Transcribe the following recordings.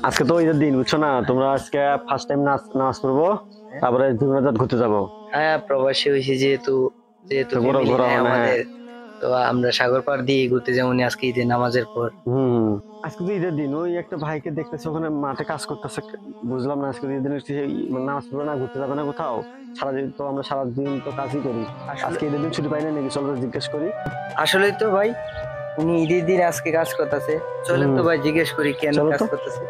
আজকে তো ঈদের দিন, বুঝছো না? তোমরা আজকে ফার্স্ট টাইম নামাজ পড়বো, তারপরে জুনাজাত ঘুরতে যাবো। হ্যাঁ, প্রবাসী হয়েছি যেহেতু যেহেতু তো ঘোরা ফ্যামিলি ঘোরা নাই হবে না? হ্যাঁ। আমাদের, তো আমরা সাগর পাড় দিয়ে ঘুরতে যাবো আজকে ঈদের নামাজের পর। হম। আজকে তো ঈদের দিন, ওই একটা ভাইকে দেখতেছে ওখানে মাঠে কাজ করতেছে। বুঝলাম না আজকে ঈদের দিন নামাজ পড়বে না, ঘুরতে যাবে না কোথাও? সারাদিন তো আমরা সারাদিন তো কাজই করি। আজকে ঈদের দিন ছুটি পাই না নাকি? চলো জিজ্ঞেস করি। আসলে তো ভাই উনি ঈদের দিন আজকে কাজ করতেছে, চলেন তো ভাই জিজ্ঞেস করি কেন চলো কাজ তো। করতেছে।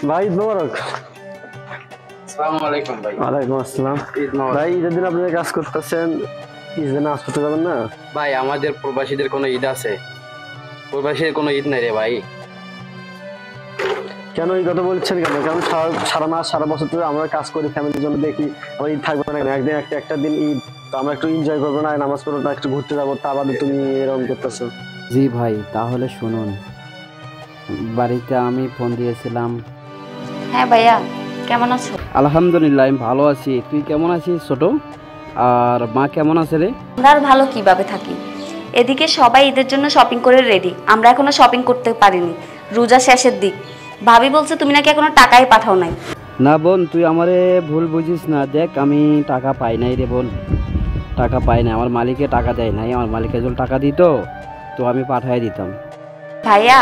ভাই ঈদ মোবারক। আসসালামু আলাইকুম ভাই। ওয়ালাইকুম আসসালাম। ঈদ মোবারক। ভাই ঈদের দিন আপনারা কাজ করতেছেন, ঈদের নামাজ পড়তে যাবেন না? ভাই আমাদের প্রবাসীদের কোনো ঈদ আছে? প্রবাসীর কোনো ঈদ নাই রে ভাই। কেন এই কথা বলছেন কেন? কারণ সারা মাস সারা বছর ধরে আমরা কাজ করি, ফ্যামিলির জন্য দেখি, আমার ঈদ থাকবে না কেন? একদিন একটা দিন ঈদ, তো আমরা একটু এনজয় করবো না? নামাজ পড়বো না, একটু ঘুরতে যাবো, তা বাদে তুমি এরকম করতেছো। জি ভাই, তাহলে শুনুন, বাড়িতে আমি ফোন দিয়েছিলাম। হ্যাঁ ভাইয়া, কেমন আছো? আলহামদুলিল্লাহ, আমি ভালো আছি। তুই কেমন আছিস ছোট? আর মা কেমন আছে রে? আমরা আর ভালো কিভাবে থাকি? এদিকে সবাই ঈদের জন্য শপিং করে রেডি, আমরা এখনো শপিং করতে পারিনি। রোজা শেষের দিক, ভাবি বলছে তুমি নাকি এখনো টাকাই পাঠাও নাই। না বোন, তুই আমারে ভুল বুঝিস না। দেখ, আমি টাকা পাই নাই রে বোন, টাকা পাই না। আমার মালিকে টাকা দেয় নাই। আমার মালিকে যদি টাকা দিত তো আমি পাঠাই দিতাম। ভাইয়া,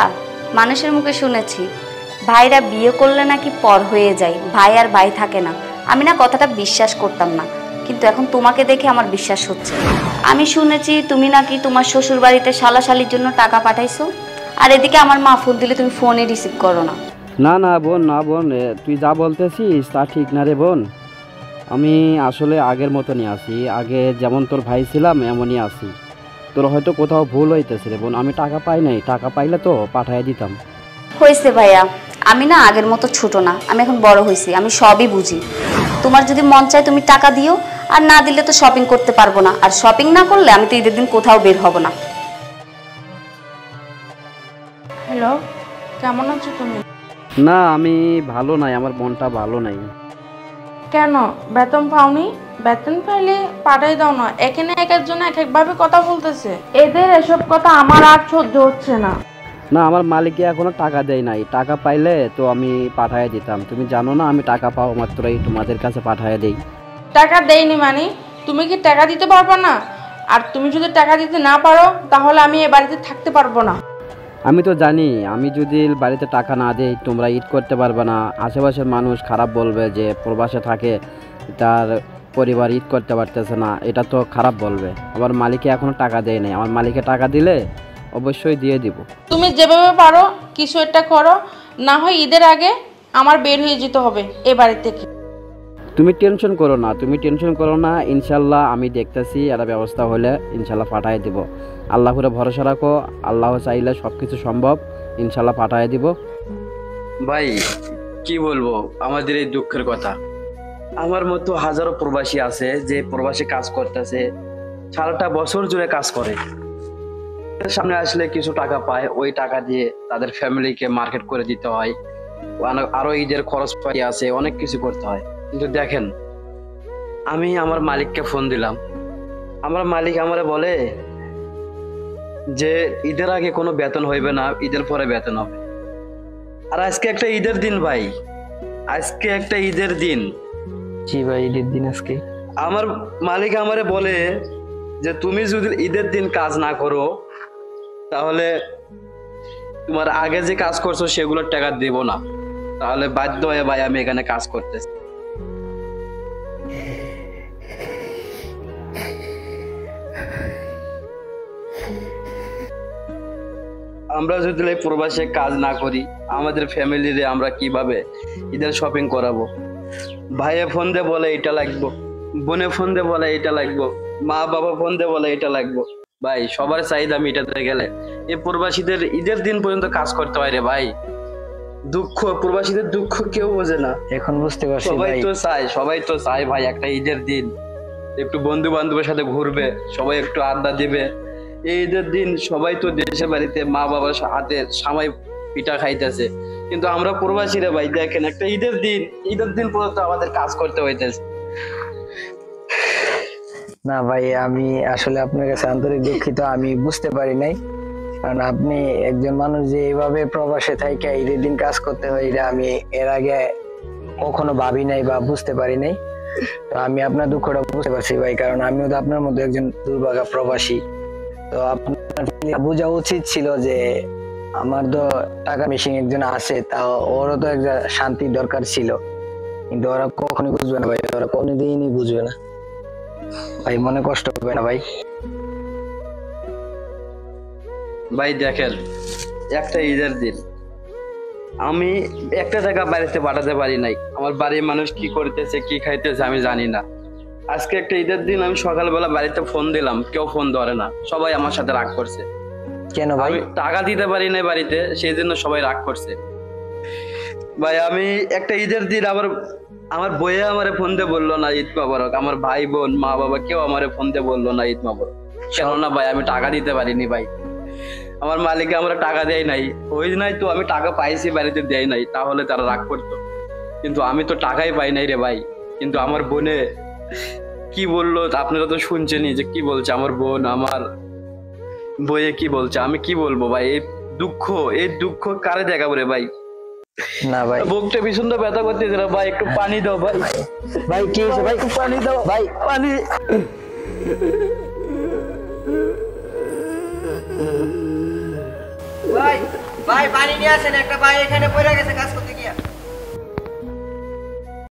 মানুষের মুখে শুনেছি ভাইরা বিয়ে করলে নাকি পর হয়ে যায়, ভাই আর ভাই থাকে না। আমি না কথাটা বিশ্বাস করতাম না, কিন্তু এখন তোমাকে দেখে আমার বিশ্বাস হচ্ছে। আমি শুনেছি তুমি নাকি তোমার শ্বশুর বাড়িতে শালাশালির জন্য টাকা পাঠাইছো, আর এদিকে আমার মা ফোন দিলে তুমি ফোনে রিসিভ করো না। না না বোন, না বোন, তুই যা বলতেছিস তা ঠিক না রে বোন। আমি আসলে আগের মতনই আছি, আগে যেমন তোর ভাই ছিলাম এমনই আছি। তোর হয়তো কোথাও ভুল হইতেছে রে বোন, আমি টাকা পাই নাই। টাকা পাইলে তো পাঠাই দিতাম। হয়েছে ভাইয়া, আমি না আগের মতো ছোট না, আমি এখন বড় হয়েছি, আমি সবই বুঝি। তোমার যদি মন চায় তুমি টাকা দিও, আর না দিলে তো শপিং করতে পারবো না, আর শপিং না করলে আমি তো ঈদের দিন কোথাও বের হব না। হ্যালো, কেমন আছো তুমি? না, আমি ভালো নাই, আমার মনটা ভালো নাই। কেন বেতন পাওনি? বেতন পাইলে পাঠাই দাও না। এখানে এক একজন এক একভাবে কথা বলতেছে, এদের এসব কথা আমার আর সহ্য হচ্ছে না। না, আমার মালিকে এখনো টাকা দেয় নাই। টাকা পাইলে তো আমি পাঠাই দিতাম। তুমি জানো না আমি টাকা পাও মাত্রই তোমাদের কাছে পাঠাই দেই। টাকা দেয়নি মানে তুমি কি টাকা দিতে পারবে না? আর তুমি যদি টাকা দিতে না পারো তাহলে আমি এ বাড়িতে থাকতে পারবো না। আমি তো জানি আমি যদি বাড়িতে টাকা না দেই তোমরা ঈদ করতে পারবে না। আশেপাশের মানুষ খারাপ বলবে যে প্রবাসে থাকে, তার পরিবার ঈদ করতে পারতেছে না, এটা তো খারাপ বলবে। আমার মালিকে এখনো টাকা দেয় নাই। আমার মালিকে টাকা দিলে অবশ্যই দিয়ে দিব। তুমি যেভাবে পারো কিছু একটা করো, না হয় ঈদের আগে আমার বের হয়ে যেতে হবে এ বাড়ি থেকে। তুমি টেনশন করো না, তুমি টেনশন করো না। ইনশাল্লাহ আমি দেখতেছি, একটা ব্যবস্থা হলে ইনশাল্লাহ পাঠিয়ে দিব। আল্লাহরে ভরসা রাখো, আল্লাহ চাইলে সব কিছু সম্ভব। ইনশাল্লাহ পাঠিয়ে দিব। ভাই কি বলবো আমাদের এই দুঃখের কথা। আমার মতো হাজারো প্রবাসী আছে যে প্রবাসী কাজ করতেছে, সারাটা বছর জুড়ে কাজ করে, সামনে আসলে কিছু টাকা পায়, ওই টাকা দিয়ে তাদের ফ্যামিলিকে মার্কেট করে দিতে হয়, আরো ঈদের খরচ পাতি আছে, অনেক কিছু করতে হয়। কিন্তু দেখেন, আমি আমার মালিককে ফোন দিলাম, আমার মালিক আমারে বলে যে ঈদের আগে কোনো বেতন হইবে না, ঈদের পরে বেতন হবে। আর আজকে একটা ঈদের দিন ভাই, আজকে একটা ঈদের দিন। জি ভাই, ঈদের দিন আজকে। আমার মালিক আমারে বলে যে তুমি যদি ঈদের দিন কাজ না করো তাহলে তোমার আগে যে কাজ করছো সেগুলোর টাকা দেব না। তাহলে বাধ্য হয়ে ভাই আমি এখানে কাজ করতেছি। আমরা যদি এই প্রবাসে কাজ না করি আমাদের ফ্যামিলিরে আমরা কিভাবে ঈদের শপিং করাবো? ভাইয়ে ফোন দিয়ে বলে এটা লাগবো, বোনে ফোন দিয়ে বলে এটা লাগবো, মা বাবা ফোন দিয়ে বলে এটা লাগবো। ভাই সবার চাহিদা মিটাতে গেলে এই প্রবাসীদের ঈদের দিন পর্যন্ত কাজ করতে হয় রে ভাই। দুঃখ, প্রবাসীদের দুঃখ কেউ বোঝে না। এখন বুঝতে পারছি সবাই ভাই। তো চায়, সবাই তো চায় ভাই একটা ঈদের দিন একটু বন্ধু বান্ধবের সাথে ঘুরবে, সবাই একটু আড্ডা দিবে। এই ঈদের দিন সবাই তো দেশের বাড়িতে মা বাবার হাতে সামাই পিঠা খাইতেছে, কিন্তু আমরা প্রবাসী রে ভাই, দেখেন একটা ঈদের দিন পর্যন্ত আমাদের কাজ করতে হইতেছে। না ভাই, আমি আসলে আপনার কাছে আন্তরিক দুঃখিত, আমি বুঝতে পারি নাই। কারণ আপনি একজন মানুষ যে এইভাবে প্রবাসে থাইকা ঈদের দিন কাজ করতে হয়, এটা আমি এর আগে কখনো ভাবি নাই বা বুঝতে পারি নাই। তো আমি আপনার দুঃখটা বুঝতে পারছি ভাই, কারণ আমিও তো আপনার মধ্যে একজন দুর্ভাগা প্রবাসী। তো আপনার বোঝা উচিত ছিল যে আমার তো টাকা মেশিন একজন আছে, তা ওরও তো একটা শান্তির দরকার ছিল, কিন্তু ওরা কখনোই বুঝবে না ভাই, ওরা কোনোদিনই বুঝবে না ভাই। মনে কষ্ট হবে না ভাই? ভাই দেখেন, একটা ঈদের দিন আমি একটা টাকা বাড়িতে পাঠাতে পারি নাই। আমার বাড়ির মানুষ কি করতেছে, কি খাইতেছে আমি জানি না। আজকে একটা ঈদের দিন আমি সকালবেলা বাড়িতে ফোন দিলাম, কেউ ফোন ধরে না, সবাই আমার সাথে রাগ করছে। কেন ভাই? আমি টাকা দিতে পারি নাই বাড়িতে, সেই জন্য সবাই রাগ করছে। ভাই আমি একটা ঈদের দিন আমার বইয়ে আমারে ফোন দিয়ে বললো না ঈদ মোবারক, আমার ভাই বোন মা বাবা কেউ আমারে ফোন দিয়ে বললো না ঈদ মোবারক। কেননা ভাই আমি টাকা দিতে পারিনি ভাই, আমার মালিকে আমরা টাকা দেয় নাই। ওই নাই তো আমি টাকা পাইছি, বাড়িতে দেয় নাই, তাহলে তারা রাগ করতো। কিন্তু আমি তো টাকাই পাই নাই রে ভাই। কিন্তু আমার বোনে কি বললো আপনারা তো শুনছেনই, যে কি বলছে আমার বোন, আমার বইয়ে কি বলছে। আমি কি বলবো ভাই, এই দুঃখ কারে দেখাবো রে ভাই? না ভাই, বুকটা ভীষণ তো ব্যথা করতেছে রে ভাই, একটু পানি দাও ভাই। ভাই কি হয়েছে ভাই? একটু পানি দাও ভাই পানি। ভাই ভাই পানি নিয়ে আসেন একটা, ভাই এখানে পড়ে গেছে কাজ করতে গিয়া।